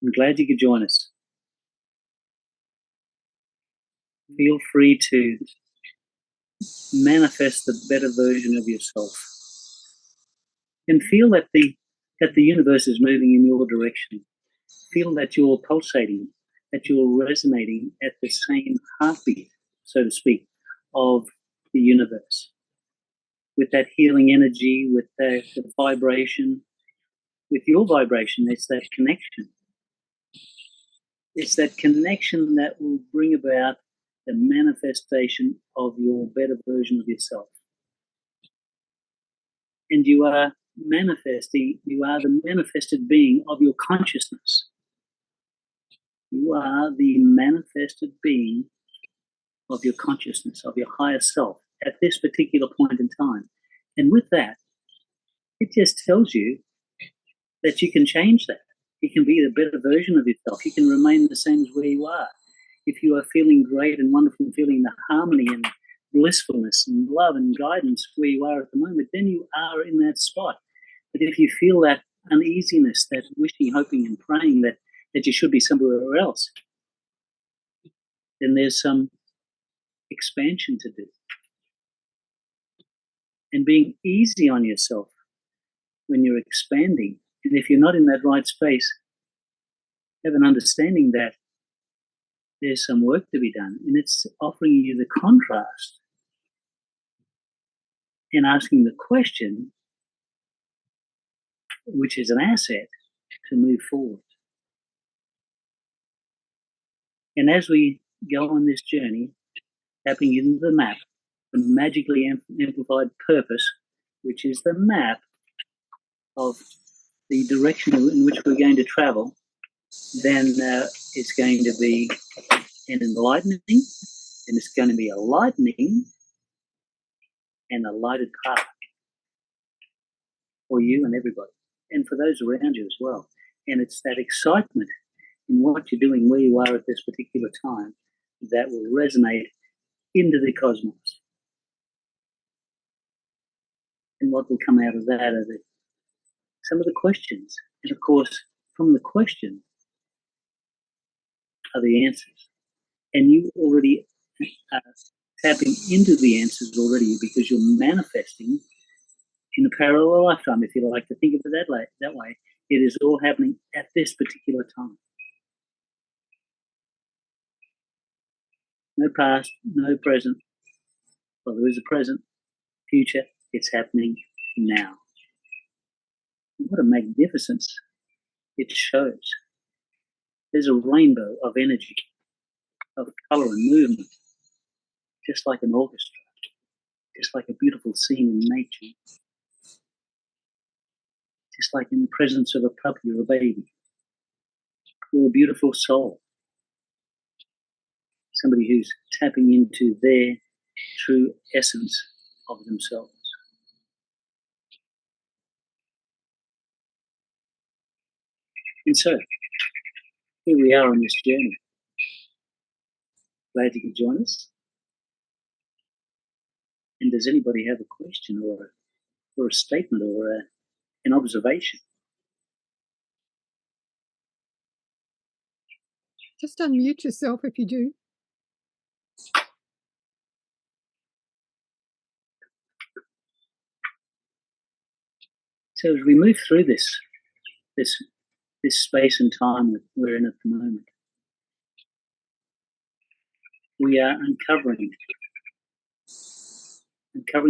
I'm glad you could join us. Feel free to manifest the better version of yourself and feel that the universe is moving in your direction. Feel that you're pulsating, that you're resonating at the same heartbeat, so to speak, of the universe. With that healing energy, with the vibration, with your vibration, it's that connection. It's that connection that will bring about the manifestation of your better version of yourself. And you are manifesting, you are the manifested being of your consciousness. You are the manifested being of your consciousness, of your higher self at this particular point in time. And with that, it just tells you that you can change that. You can be the better version of yourself. You can remain the same as where you are. If you are feeling great and wonderful and feeling the harmony and blissfulness and love and guidance where you are at the moment, then you are in that spot. But if you feel that uneasiness, that wishing, hoping and praying that you should be somewhere else, then there's some expansion to do. And being easy on yourself when you're expanding. And if you're not in that right space, have an understanding that there's some work to be done. And it's offering you the contrast and asking the question, which is an asset to move forward. And as we go on this journey, tapping into the map, the magically amplified purpose, which is the map of the direction in which we're going to travel, then it's going to be an enlightening, and it's going to be a lightening and a lighted path for you and everybody, and for those around you as well. And it's that excitement in what you're doing, where you are at this particular time, that will resonate into the cosmos. And what will come out of that are some of the questions. And of course, from the question are the answers. And you already are tapping into the answers already, because you're manifesting in a parallel lifetime, if you like to think of it that way. It is all happening at this particular time. No past, no present. Well, there is a present, future. It's happening now. What a magnificence it shows. There's a rainbow of energy, of color and movement, just like an orchestra, just like a beautiful scene in nature, just like in the presence of a puppy or a baby, or a beautiful soul, somebody who's tapping into their true essence of themselves. And so, here we are on this journey. Glad you could join us. And does anybody have a question or a statement or an observation? Just unmute yourself if you do. So as we move through this space and time that we're in at the moment, we are uncovering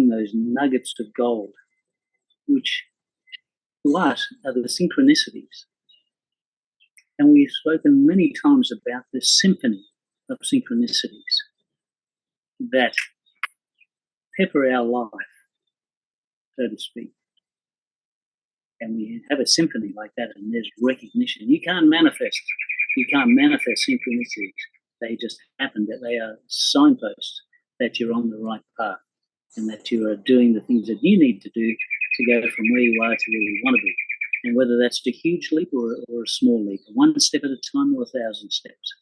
those nuggets of gold, which to us are the synchronicities. And we've spoken many times about the symphony of synchronicities that pepper our life, so to speak. And we have a symphony like that, and there's recognition. You can't manifest synchronicities. They just happen, that they are signposts that you're on the right path and that you are doing the things that you need to do to go from where you are to where you want to be. And whether that's a huge leap or a small leap, one step at a time or 1,000 steps,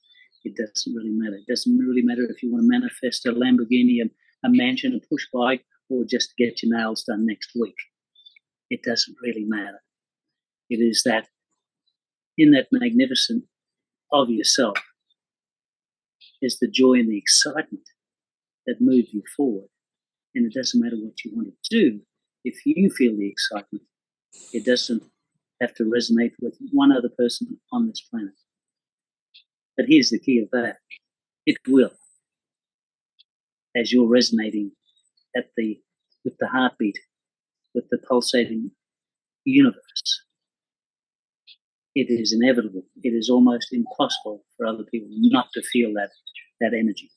it doesn't really matter. It doesn't really matter if you want to manifest a Lamborghini, a mansion, a push bike, or just get your nails done next week. It doesn't really matter. It is that in that magnificent of yourself is the joy and the excitement that move you forward. And it doesn't matter what you want to do. If you feel the excitement, it doesn't have to resonate with one other person on this planet. But here's the key of that. It will, as you're resonating with the heartbeat, with the pulsating universe. It is inevitable. It is almost impossible for other people not to feel that energy.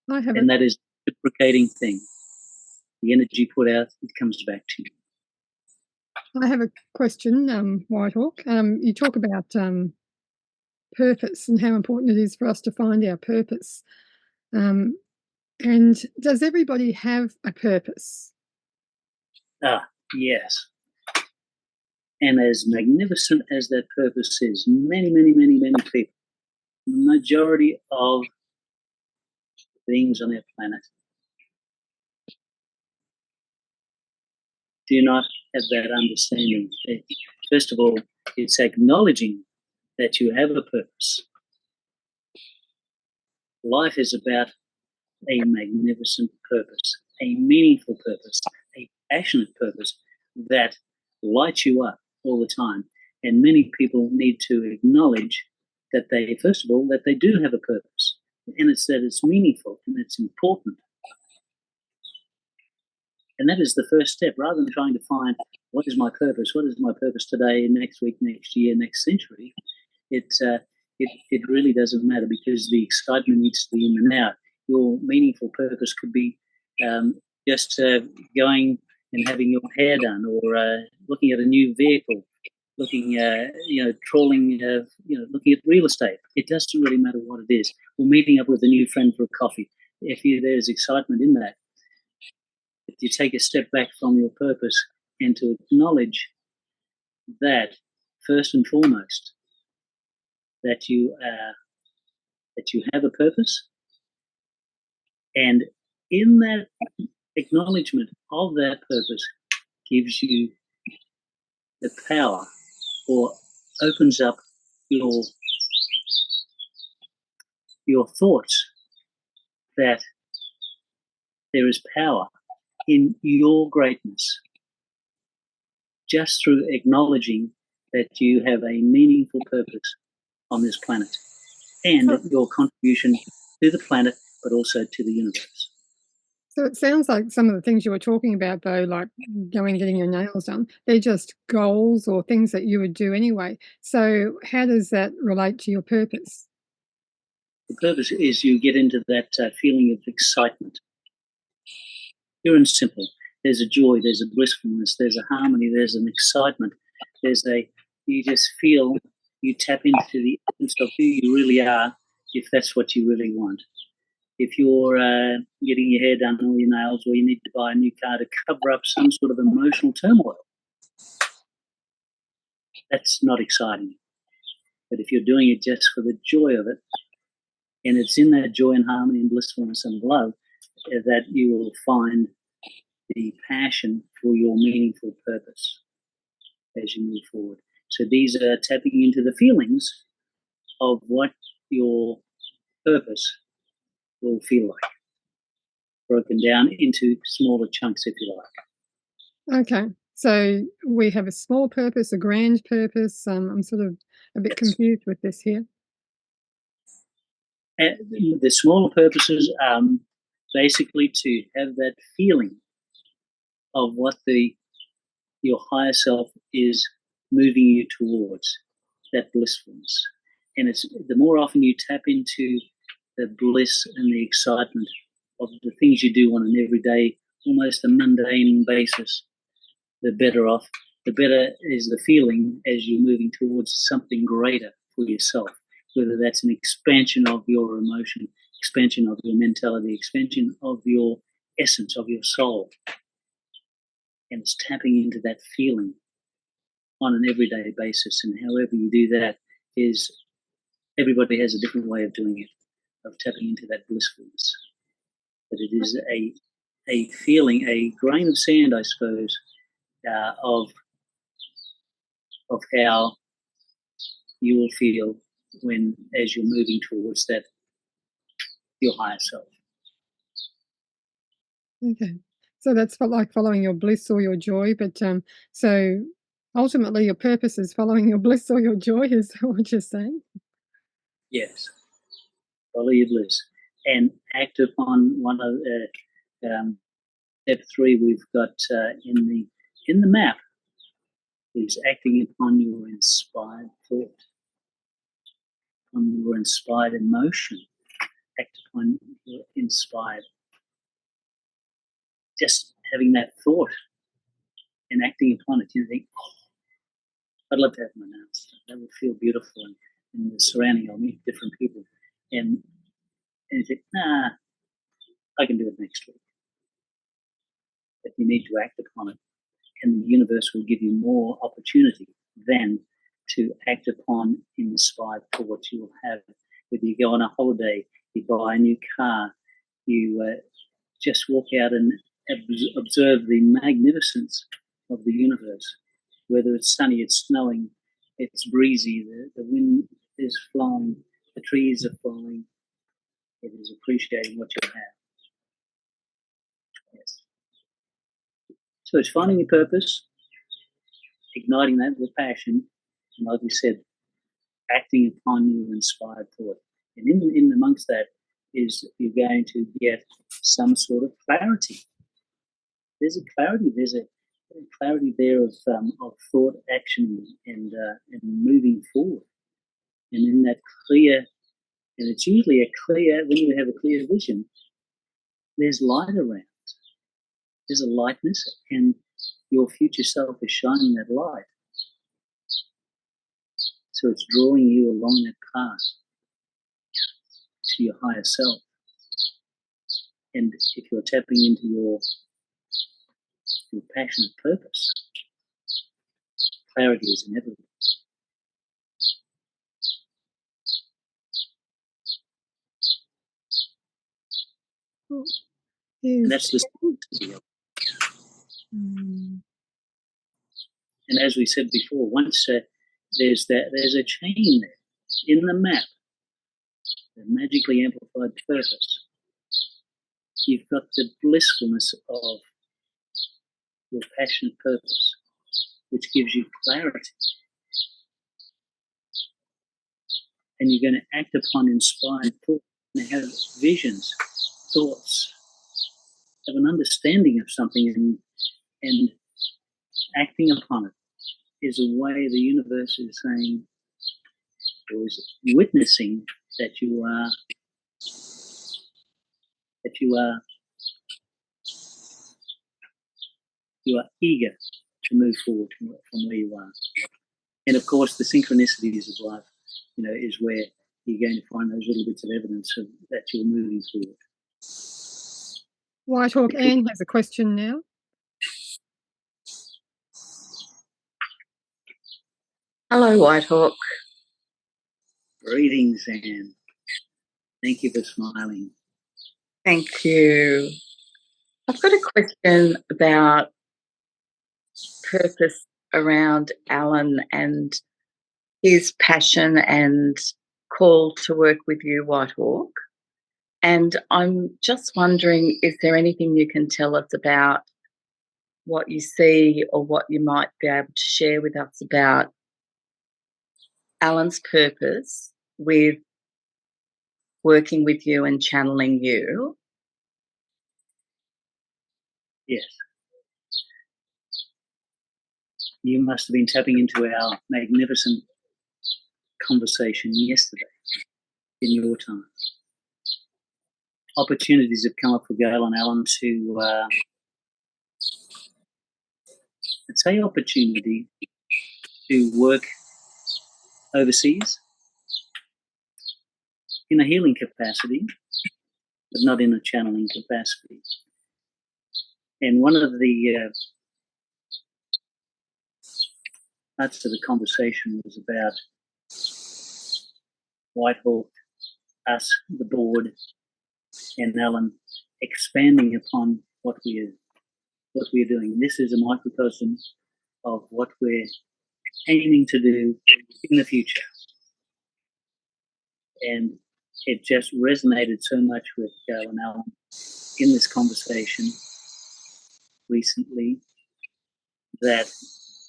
And that is a reciprocating thing. The energy put out, it comes back to you. I have a question, Whitehawk. You talk about purpose and how important it is for us to find our purpose. And does everybody have a purpose? Yes. And as magnificent as that purpose is, many, many, many, many people, the majority of beings on our planet, do not have that understanding. First of all, it's acknowledging that you have a purpose. Life is about a magnificent purpose, a meaningful purpose, a passionate purpose that lights you up all the time. And many people need to acknowledge that they, first of all, that they do have a purpose, and it's that it's meaningful and it's important. And that is the first step. Rather than trying to find what is my purpose, what is my purpose today, next week, next year, next century, it really doesn't matter, because the excitement needs to be in the now. Your meaningful purpose could be just going and having your hair done, or looking at a new vehicle, looking, trawling, looking at real estate. It doesn't really matter what it is. Or meeting up with a new friend for a coffee. There's excitement in that. If you take a step back from your purpose and to acknowledge that, first and foremost, that you have a purpose, and in that acknowledgement of that purpose gives you the power, or opens up your thoughts that there is power in your greatness, just through acknowledging that you have a meaningful purpose on this planet, and your contribution to the planet, but also to the universe. So it sounds like some of the things you were talking about, though, like going and getting your nails done, they're just goals or things that you would do anyway. So how does that relate to your purpose? The purpose is you get into that feeling of excitement. Pure and simple. There's a joy, there's a blissfulness, there's a harmony, there's an excitement. You just feel, you tap into the essence of who you really are, if that's what you really want. If you're getting your hair done or your nails, or you need to buy a new car to cover up some sort of emotional turmoil, that's not exciting. But if you're doing it just for the joy of it, and it's in that joy and harmony and blissfulness and love, that you will find the passion for your meaningful purpose as you move forward. So these are tapping into the feelings of what your purpose will feel like, broken down into smaller chunks, if you like. Okay. So we have a small purpose, a grand purpose. I'm sort of a bit confused with this here. The smaller purposes are basically to have that feeling of what your higher self is moving you towards, that blissfulness. And it's the more often you tap into the bliss and the excitement of the things you do on an everyday, almost a mundane basis, the better off. The better is the feeling as you're moving towards something greater for yourself, whether that's an expansion of your emotion, expansion of your mentality, expansion of your essence, of your soul. And it's tapping into that feeling on an everyday basis. And however you do that is, everybody has a different way of doing it, of tapping into that blissfulness. But it is a feeling, a grain of sand, I suppose, of of how you will feel as you're moving towards that, your higher self. Okay. So that's like following your bliss or your joy, but so ultimately your purpose is following your bliss or your joy, is what you're saying? Yes. Follow your bliss and act upon one of step 3 we've got in the map is acting upon your inspired thought, on your inspired emotion. Act upon your inspired, just having that thought and acting upon it. You think, I'd love to have my nails. That would feel beautiful in the surrounding. I'll meet different people. And you think, nah, I can do it next week. But you need to act upon it. And the universe will give you more opportunity than to act upon inspired thoughts you will have. Whether you go on a holiday, you buy a new car, you just walk out and observe the magnificence of the universe. Whether it's sunny, it's snowing, it's breezy, the wind is flowing, the trees are flowing. It is appreciating what you have. Yes. So it's finding your purpose, igniting that with passion, and like we said, acting upon your inspired thought. And in amongst that is you're going to get some sort of clarity. There's a clarity. There's a clarity there of thought, action, and moving forward. And in that clear, and it's usually a clear, when you have a clear vision, there's light around. There's a lightness, and your future self is shining that light. So it's drawing you along that path to your higher self. And if you're tapping into your passionate purpose, clarity is inevitable. And that's the And as we said before, once there's a chain there in the map, the magically amplified purpose. You've got the blissfulness of your passionate purpose, which gives you clarity. And you're going to act upon inspired thought and have visions, thoughts, have an understanding of something, and acting upon it is a way the universe is saying, or is witnessing that you are eager to move forward from where you are. And of course, the synchronicities of life, is where you're going to find those little bits of evidence of that you're moving forward. Whitehawk Anne has a question now. Hello, Whitehawk. Greetings, Anne. Thank you for smiling. Thank you. I've got a question about purpose around Allan and his passion and call to work with you, Whitehawk. And I'm just wondering, is there anything you can tell us about what you see or what you might be able to share with us about Allan's purpose with working with you and channeling you? Yes. You must have been tapping into our magnificent conversation yesterday in your time. Opportunities have come up for Gail and Allan to, let's say, opportunity to work overseas in a healing capacity, but not in a channeling capacity. And one of the parts of the conversation was about Whitehawk, us, the board, and Allan expanding upon what we are doing. This is a microcosm of what we're aiming to do in the future. And it just resonated so much with Gail and Allan in this conversation recently that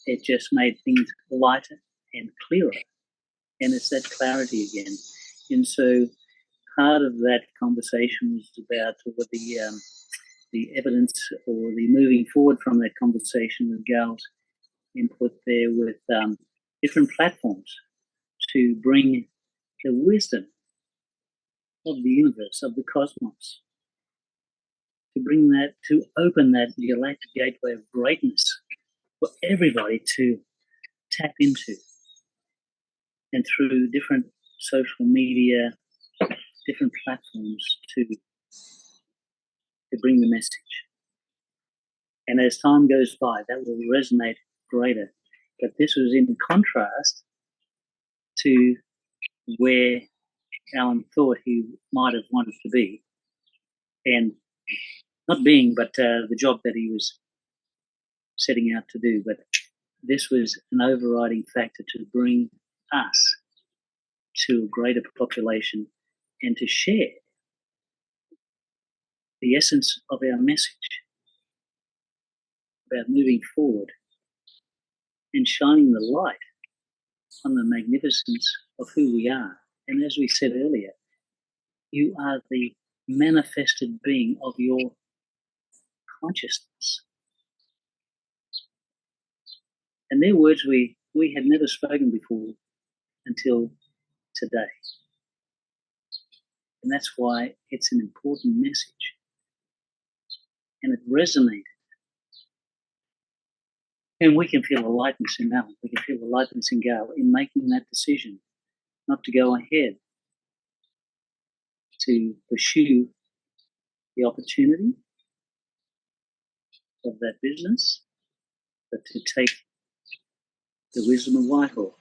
it just made things lighter and clearer. And it's that clarity again. And so part of that conversation was about what the evidence or the moving forward from that conversation with Gail's input there with different platforms to bring the wisdom of the universe, of the cosmos, to bring that, to open that galactic gateway of greatness for everybody to tap into. And through different social media, different platforms to bring the message. And as time goes by, that will resonate greater. But this was in contrast to where Allan thought he might have wanted to be. And not being, but the job that he was setting out to do. But this was an overriding factor to bring us to a greater population and to share the essence of our message about moving forward and shining the light on the magnificence of who we are. And as we said earlier, you are the manifested being of your consciousness. And they're words we had never spoken before until today. And that's why it's an important message. And it resonated. And we can feel a lightness in Allan. We can feel a lightness in Gail in making that decision not to go ahead to pursue the opportunity of that business, but to take the wisdom of Whitehawk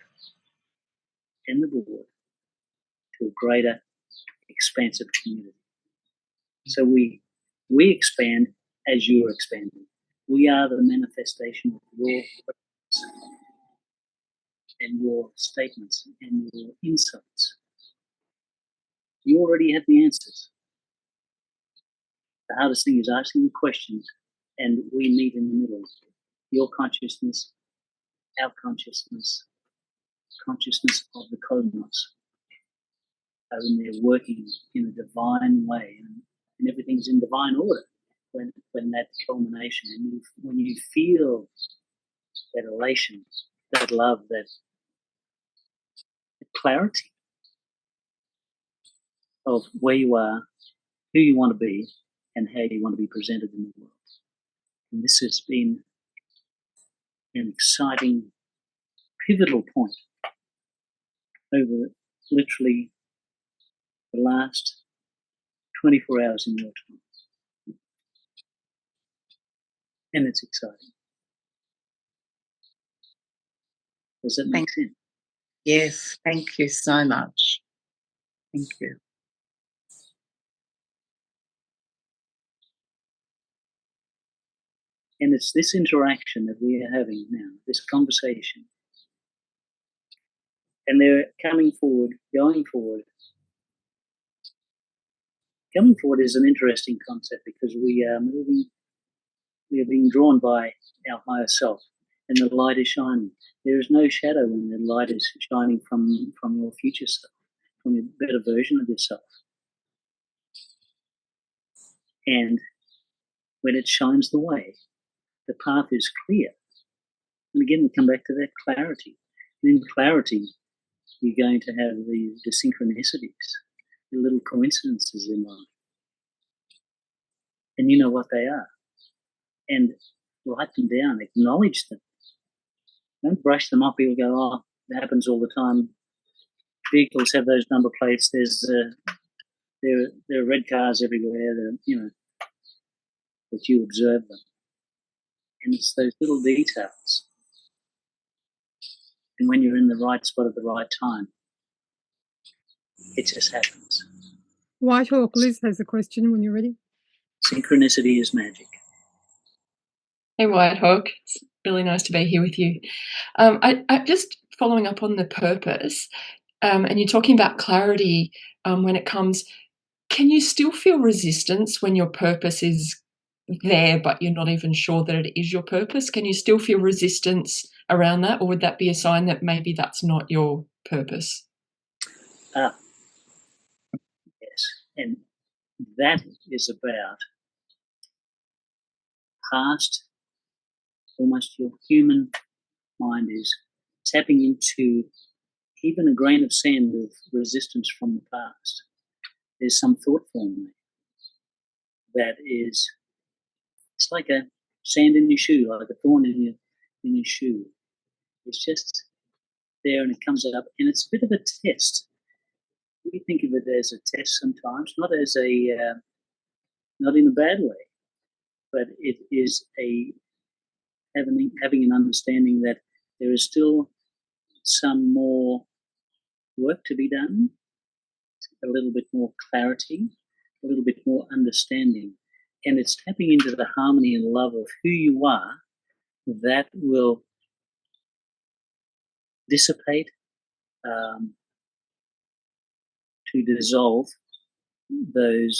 and the board to a greater expansive community. So we expand as you're expanding. We are the manifestation of your words and your statements and your insights. You already have the answers. The hardest thing is asking the questions, and we meet in the middle. Your consciousness, our consciousness, consciousness of the cosmos are in there working in a divine way, and everything's in divine order when that culmination, and when you feel that elation, that love, that clarity of where you are, who you want to be, and how you want to be presented in the world. And this has been an exciting, pivotal point over literally the last 24 hours in your time. And it's exciting. Does that make sense? Yes, thank you so much. Thank you. And it's this interaction that we are having now, this conversation. And they're coming forward, going forward. Coming forward is an interesting concept because we are being drawn by our higher self, and the light is shining. There is no shadow when the light is shining from your future self, from a better version of yourself. And when it shines the way, the path is clear. And again, we come back to that clarity. And in clarity, you're going to have the synchronicities, the little coincidences in life. And you know what they are. And write them down, acknowledge them. Don't brush them up. People go, oh, that happens all the time. Vehicles have those number plates. There are red cars everywhere. That you observe them. And it's those little details. And when you're in the right spot at the right time, it just happens. Whitehawk, Liz has a question when you're ready. Synchronicity is magic. Hey, Whitehawk. really nice to be here with you. I just following up on the purpose, and you're talking about clarity when it comes. Can you still feel resistance when your purpose is there, but you're not even sure that it is your purpose? Can you still feel resistance around that, or would that be a sign that maybe that's not your purpose? Yes, and that is about past, almost your human mind is tapping into even a grain of sand of resistance from the past. There's some thought form there that is, it's like a sand in your shoe, like a thorn in your shoe. It's just there and it comes up, and it's a bit of a test. We think of it as a test sometimes, not as a, not in a bad way, but it is a having an understanding that there is still some more work to be done, a little bit more clarity, a little bit more understanding. And it's tapping into the harmony and love of who you are that will dissipate, to dissolve those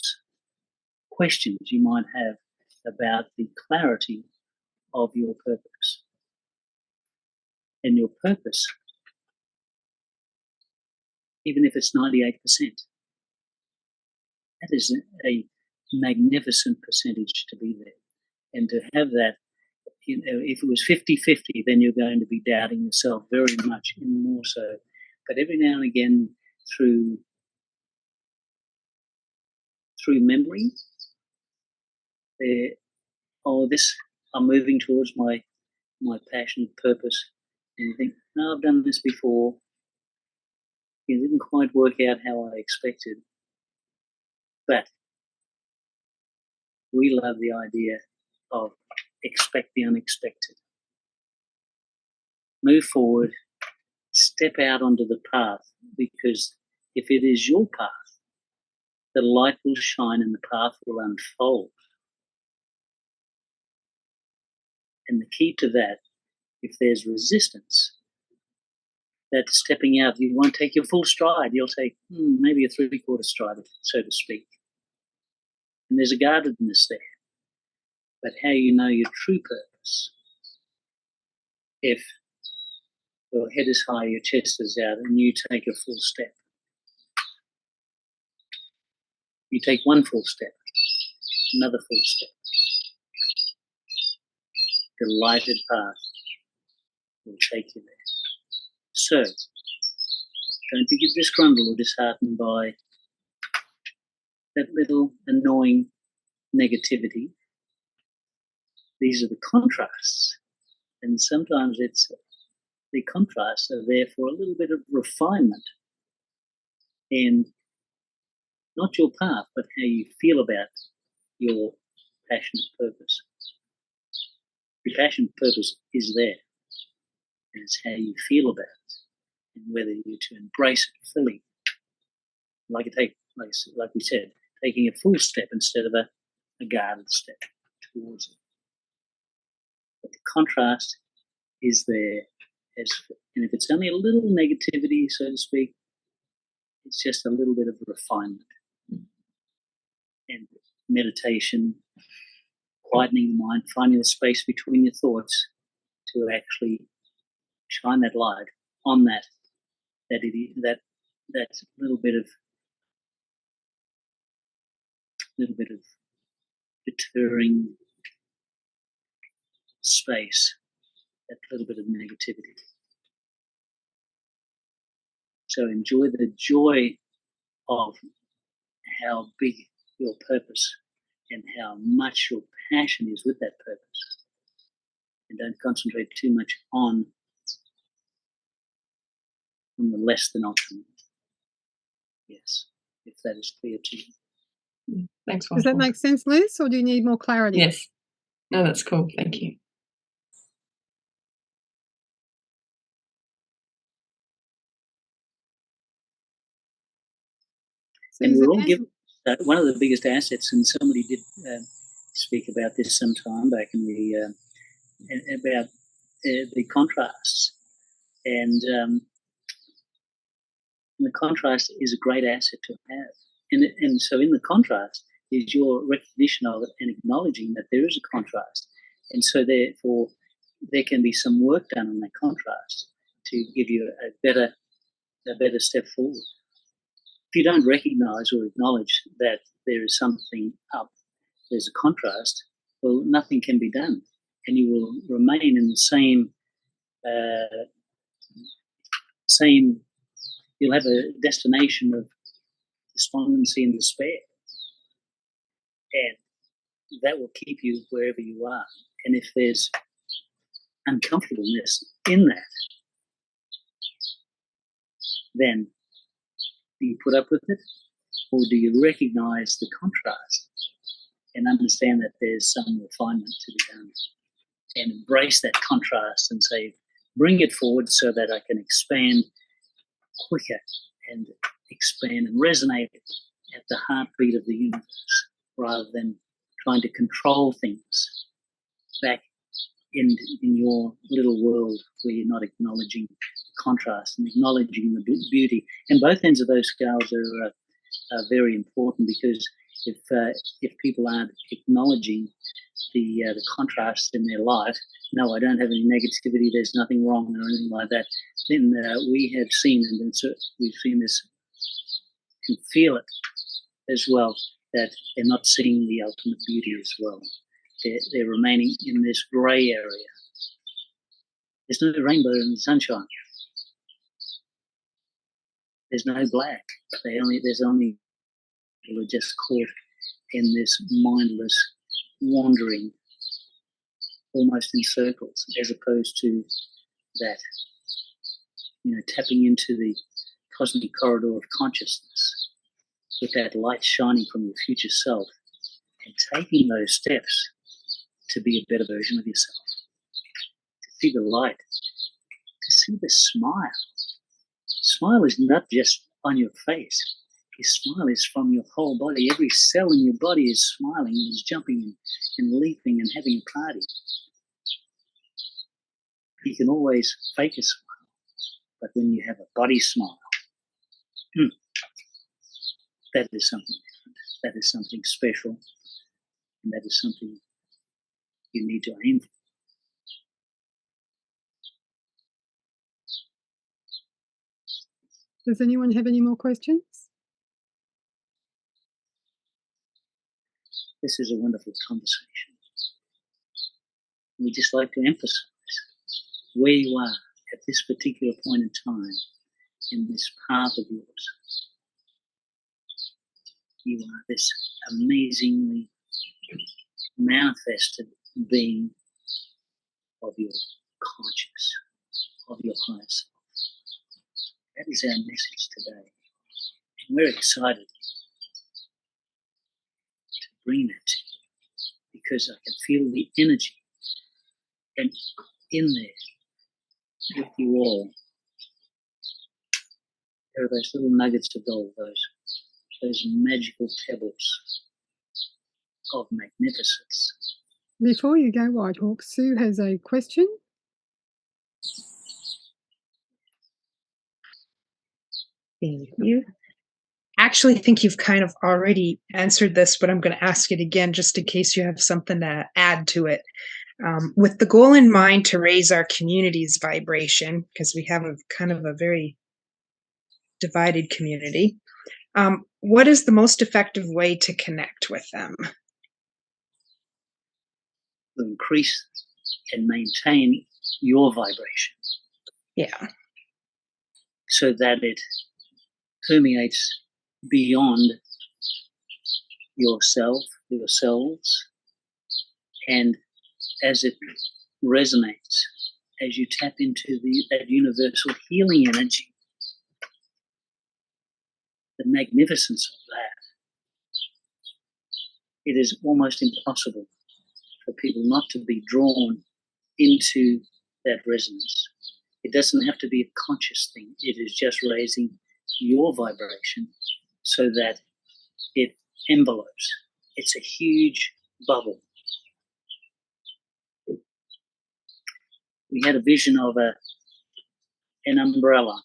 questions you might have about the clarity of your purpose. And your purpose, even if it's 98%, that is a magnificent percentage to be there. And to have that, if it was 50-50, then you're going to be doubting yourself very much, and more so. But every now and again, through memory, I'm moving towards my passion, purpose, and you think, no, I've done this before. It didn't quite work out how I expected. But we love the idea of expect the unexpected. Move forward, step out onto the path, because if it is your path, the light will shine and the path will unfold. And the key to that, if there's resistance, that stepping out, you won't take your full stride. You'll take maybe a 3/4 stride, so to speak. And there's a guardedness there. But how you know your true purpose, if your head is high, your chest is out, and you take a full step. You take one full step, another full step. The lighted path will take you there. So, don't be disgruntled or disheartened by that little annoying negativity. These are the contrasts, and sometimes the contrasts are there for a little bit of refinement in not your path, but how you feel about your passionate purpose. Your passionate purpose is there, and it's how you feel about it, and whether you're to embrace it fully, like we said, taking a full step instead of a guarded step towards it. But the contrast is there, and if it's only a little negativity, so to speak, it's just a little bit of refinement and meditation, quietening the mind, finding the space between your thoughts to actually shine that light on that little bit of deterring space, that little bit of negativity. So enjoy the joy of how big your purpose and how much your passion is with that purpose. And don't concentrate too much on the less than option. Yes, if that is clear to you. Thanks, Does that make sense, Liz, or do you need more clarity? Yes. No, that's cool. Thank you. And we're all given one of the biggest assets, and somebody did speak about this some time back, and about the contrasts, and the contrast is a great asset to have. And so in the contrast is your recognition of it and acknowledging that there is a contrast. And so therefore there can be some work done on that contrast to give you a better step forward. If you don't recognize or acknowledge that there is something up, there's a contrast, well, nothing can be done. And you will remain in the same, you'll have a destination of despondency and despair. And that will keep you wherever you are. And if there's uncomfortableness in that, then do you put up with it? Or do you recognize the contrast and understand that there's some refinement to be done? And embrace that contrast and say, bring it forward so that I can expand quicker and expand and resonate at the heartbeat of the universe, rather than trying to control things back in your little world where you're not acknowledging contrast and acknowledging the beauty. And both ends of those scales are very important, because if people aren't acknowledging the contrast in their life, no, I don't have any negativity, there's nothing wrong or anything like that, then we have seen, and we've seen this and feel it as well, that they're not seeing the ultimate beauty as well. They're remaining in this grey area. There's no rainbow in the sunshine. There's no black. There's only people are just caught in this mindless wandering, almost in circles, as opposed to that, tapping into the cosmic corridor of consciousness with that light shining from your future self and taking those steps to be a better version of yourself, to see the light, to see the smile. Smile is not just on your face. Your smile is from your whole body. Every cell in your body is smiling, is jumping and leaping and having a party. You can always fake a smile, but when you have a body smile, that is something different. That is something special, and that is something you need to aim for. Does anyone have any more questions? This is a wonderful conversation. We just like to emphasize where you are at this particular point in time in this path of yours. You are this amazingly manifested being of your conscious, of your higher self. That is our message today. And we're excited to bring that to you, because I can feel the energy. And in there, with you all, there are those little nuggets of gold, those magical pebbles of magnificence. Before you go, Whitehawk, Sue has a question. Thank you. Actually, I think you've kind of already answered this, but I'm going to ask it again just in case you have something to add to it. With the goal in mind to raise our community's vibration, because we have a kind of a very divided community, what is the most effective way to connect with them? To increase and maintain your vibration. Yeah. So that it permeates beyond yourself, yourselves, and as it resonates, as you tap into that universal healing energy, the magnificence of that, it is almost impossible for people not to be drawn into that resonance. It doesn't have to be a conscious thing. It is just raising your vibration so that it envelopes. It's a huge bubble. we had a vision of an umbrella,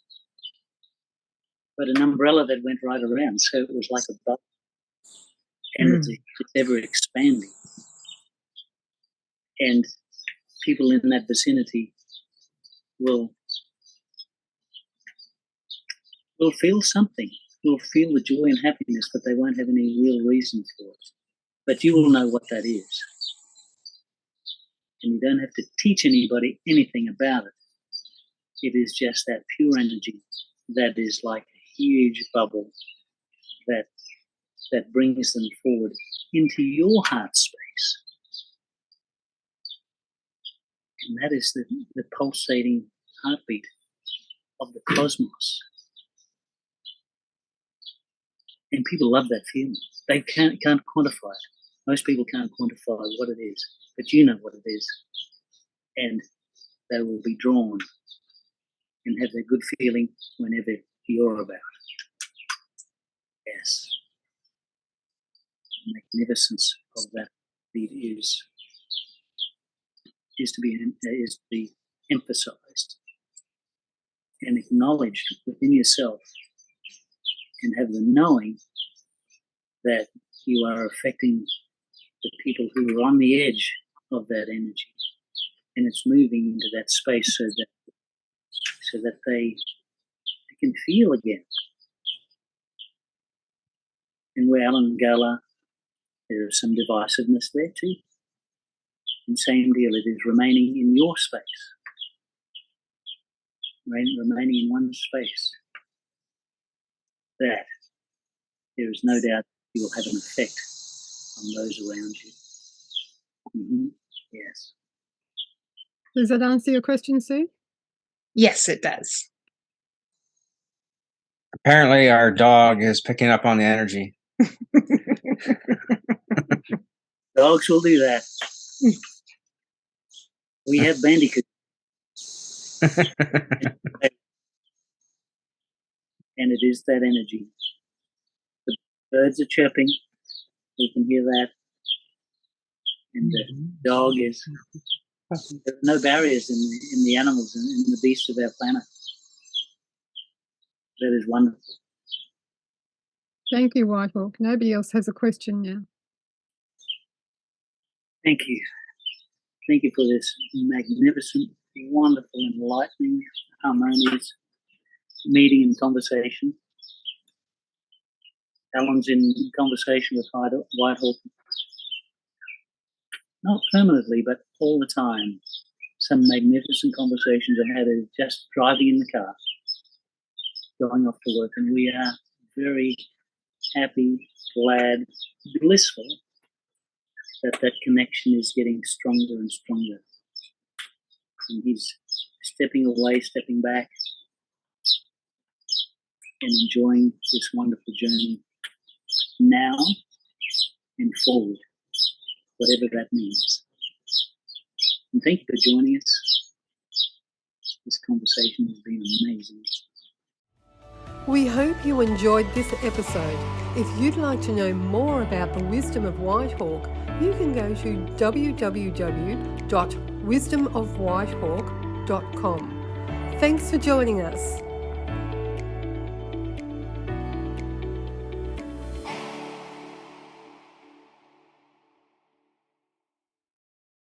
but an umbrella that went right around, so it was like a bubble, and it's ever expanding. And people in that vicinity will feel something, will feel the joy and happiness, but they won't have any real reason for it. But you will know what that is. And you don't have to teach anybody anything about it. It is just that pure energy that is like a huge bubble that brings them forward into your heart space. And that is the pulsating heartbeat of the cosmos. And people love that feeling. They can't quantify it. Most people can't quantify what it is, but you know what it is. And they will be drawn and have that good feeling whenever you're about. Yes. The magnificence of that beat is to be emphasized and acknowledged within yourself, and have the knowing that you are affecting the people who are on the edge of that energy, and it's moving into that space so that they can feel again. And where Allan and Gala, there is some divisiveness there too. And same deal, it is remaining in your space, remaining in one space, that there is no doubt you will have an effect on those around you. Yes. Does that answer your question, Sue? Yes, it does. Apparently, our dog is picking up on the energy. Dogs will do that. We have bandicoots. And it is that energy. The birds are chirping. We can hear that. And the dog is... There are no barriers in the animals and in the beasts of our planet. That is wonderful. Thank you, Whitehawk. Nobody else has a question now. Thank you. Thank you for this magnificent, wonderful, enlightening, harmonious meeting and conversation. Allan's in conversation with Whitehawk. Not permanently, but all the time. Some magnificent conversations I had just driving in the car, going off to work, and we are very happy, glad, blissful that connection is getting stronger and stronger. And he's stepping away, stepping back, and enjoying this wonderful journey now and forward, whatever that means. And thank you for joining us. This conversation has been amazing. We hope you enjoyed this episode. If you'd like to know more about the wisdom of Whitehawk, you can go to www.wisdomofwhitehawk.com. Thanks for joining us.